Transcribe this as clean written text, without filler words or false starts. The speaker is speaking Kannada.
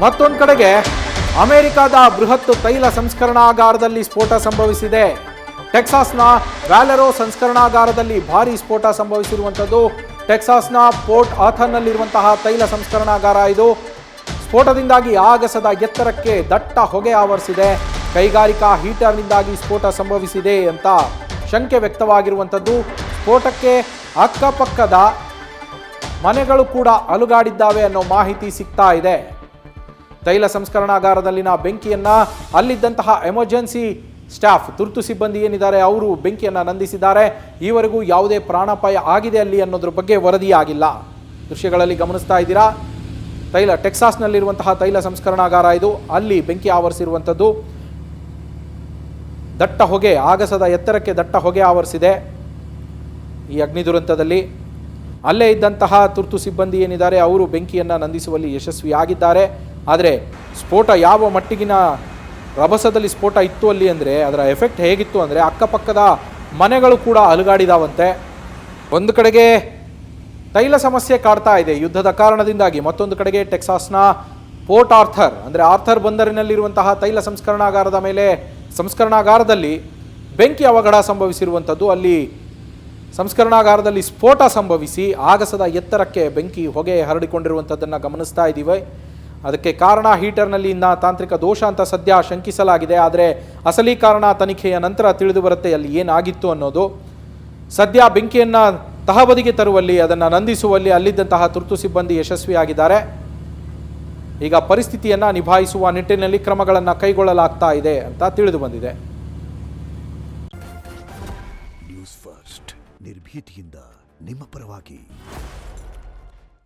ಮತ್ತೊಂದು ಕಡೆಗೆ ಅಮೆರಿಕದ ಬೃಹತ್ ತೈಲ ಸಂಸ್ಕರಣಾಗಾರದಲ್ಲಿ ಸ್ಫೋಟ ಸಂಭವಿಸಿದೆ. ಟೆಕ್ಸಾಸ್ನ ವ್ಯಾಲೆರೋ ಸಂಸ್ಕರಣಾಗಾರದಲ್ಲಿ ಭಾರೀ ಸ್ಫೋಟ ಸಂಭವಿಸಿರುವಂಥದ್ದು. ಟೆಕ್ಸಾಸ್ನ ಪೋರ್ಟ್ ಆಥರ್ನಲ್ಲಿರುವಂತಹ ತೈಲ ಸಂಸ್ಕರಣಾಗಾರ ಇದು. ಸ್ಫೋಟದಿಂದಾಗಿ ಆಗಸದ ಎತ್ತರಕ್ಕೆ ದಟ್ಟ ಹೊಗೆ ಆವರಿಸಿದೆ. ಕೈಗಾರಿಕಾ ಹೀಟರ್ನಿಂದಾಗಿ ಸ್ಫೋಟ ಸಂಭವಿಸಿದೆ ಅಂತ ಶಂಕೆ ವ್ಯಕ್ತವಾಗಿರುವಂಥದ್ದು. ಸ್ಫೋಟಕ್ಕೆ ಅಕ್ಕಪಕ್ಕದ ಮನೆಗಳು ಕೂಡ ಅಲುಗಾಡಿದ್ದಾವೆ ಅನ್ನೋ ಮಾಹಿತಿ ಸಿಗ್ತಾ ಇದೆ. ತೈಲ ಸಂಸ್ಕರಣಾಗಾರದಲ್ಲಿನ ಬೆಂಕಿಯನ್ನ ಅಲ್ಲಿದ್ದಂತಹ ಎಮರ್ಜೆನ್ಸಿ ಸ್ಟಾಫ್ ತುರ್ತು ಸಿಬ್ಬಂದಿ ಏನಿದ್ದಾರೆ ಅವರು ಬೆಂಕಿಯನ್ನು ನಂದಿಸಿದ್ದಾರೆ. ಈವರೆಗೂ ಯಾವುದೇ ಪ್ರಾಣಾಪಾಯ ಆಗಿದೆ ಅಲ್ಲಿ ಅನ್ನೋದ್ರ ಬಗ್ಗೆ ವರದಿಯಾಗಿಲ್ಲ. ದೃಶ್ಯಗಳಲ್ಲಿ ಗಮನಿಸ್ತಾ ಇದ್ದೀರಾ, ಟೆಕ್ಸಾಸ್ನಲ್ಲಿರುವಂತಹ ತೈಲ ಸಂಸ್ಕರಣಾಗಾರ ಇದು. ಅಲ್ಲಿ ಬೆಂಕಿ ಆವರಿಸಿರುವಂಥದ್ದು. ದಟ್ಟ ಹೊಗೆ, ಆಗಸದ ಎತ್ತರಕ್ಕೆ ದಟ್ಟ ಹೊಗೆ ಆವರಿಸಿದೆ ಈ ಅಗ್ನಿ ದುರಂತದಲ್ಲಿ. ಅಲ್ಲೇ ಇದ್ದಂತಹ ತುರ್ತು ಸಿಬ್ಬಂದಿ ಏನಿದ್ದಾರೆ ಅವರು ಬೆಂಕಿಯನ್ನು ನಂದಿಸುವಲ್ಲಿ ಯಶಸ್ವಿಯಾಗಿದ್ದಾರೆ. ಆದರೆ ಸ್ಫೋಟ ಯಾವ ಮಟ್ಟಿಗಿನ ರಭಸದಲ್ಲಿ ಸ್ಫೋಟ ಇತ್ತು ಅಲ್ಲಿ ಅಂದರೆ ಅದರ ಎಫೆಕ್ಟ್ ಹೇಗಿತ್ತು ಅಂದರೆ ಅಕ್ಕಪಕ್ಕದ ಮನೆಗಳು ಕೂಡ ಅಲುಗಾಡಿದಾವಂತೆ. ಒಂದು ಕಡೆಗೆ ತೈಲ ಸಮಸ್ಯೆ ಕಾಡ್ತಾ ಇದೆ ಯುದ್ಧದ ಕಾರಣದಿಂದಾಗಿ, ಮತ್ತೊಂದು ಕಡೆಗೆ ಟೆಕ್ಸಾಸ್ನ ಪೋರ್ಟ್ ಆರ್ಥರ್ ಅಂದರೆ ಆರ್ಥರ್ ಬಂದರಿನಲ್ಲಿರುವಂತಹ ತೈಲ ಸಂಸ್ಕರಣಾಗಾರದಲ್ಲಿ ಬೆಂಕಿ ಅವಘಡ ಸಂಭವಿಸಿರುವಂಥದ್ದು. ಅಲ್ಲಿ ಸಂಸ್ಕರಣಾಗಾರದಲ್ಲಿ ಸ್ಫೋಟ ಸಂಭವಿಸಿ ಆಗಸದ ಎತ್ತರಕ್ಕೆ ಬೆಂಕಿ ಹೊಗೆ ಹರಡಿಕೊಂಡಿರುವಂಥದ್ದನ್ನು ಗಮನಿಸ್ತಾ ಇದ್ದೀವಿ. ಅದಕ್ಕೆ ಕಾರಣ ಹೀಟರ್ನಲ್ಲಿ ತಾಂತ್ರಿಕ ದೋಷ ಅಂತ ಸದ್ಯ ಶಂಕಿಸಲಾಗಿದೆ. ಆದರೆ ಅಸಲಿ ಕಾರಣ ತನಿಖೆಯ ನಂತರ ತಿಳಿದು ಬರುತ್ತೆ ಅಲ್ಲಿ ಏನಾಗಿತ್ತು ಅನ್ನೋದು. ಸದ್ಯ ಬೆಂಕಿಯನ್ನು ತಹಬದಿಗೆ ತರುವಲ್ಲಿ, ಅದನ್ನು ನಂದಿಸುವಲ್ಲಿ ಅಲ್ಲಿದ್ದಂತಹ ತುರ್ತು ಸಿಬ್ಬಂದಿ ಯಶಸ್ವಿಯಾಗಿದ್ದಾರೆ. ಈಗ ಪರಿಸ್ಥಿತಿಯನ್ನು ನಿಭಾಯಿಸುವ ನಿಟ್ಟಿನಲ್ಲಿ ಕ್ರಮಗಳನ್ನು ಕೈಗೊಳ್ಳಲಾಗ್ತಾ ಇದೆ ಅಂತ ತಿಳಿದು ಬಂದಿದೆ. ನ್ಯೂಸ್ ಫಸ್ಟ್ ನಿರ್ಭೀತಿಯಿಂದ ನಿಮ್ಮ ಪರವಾಗಿ.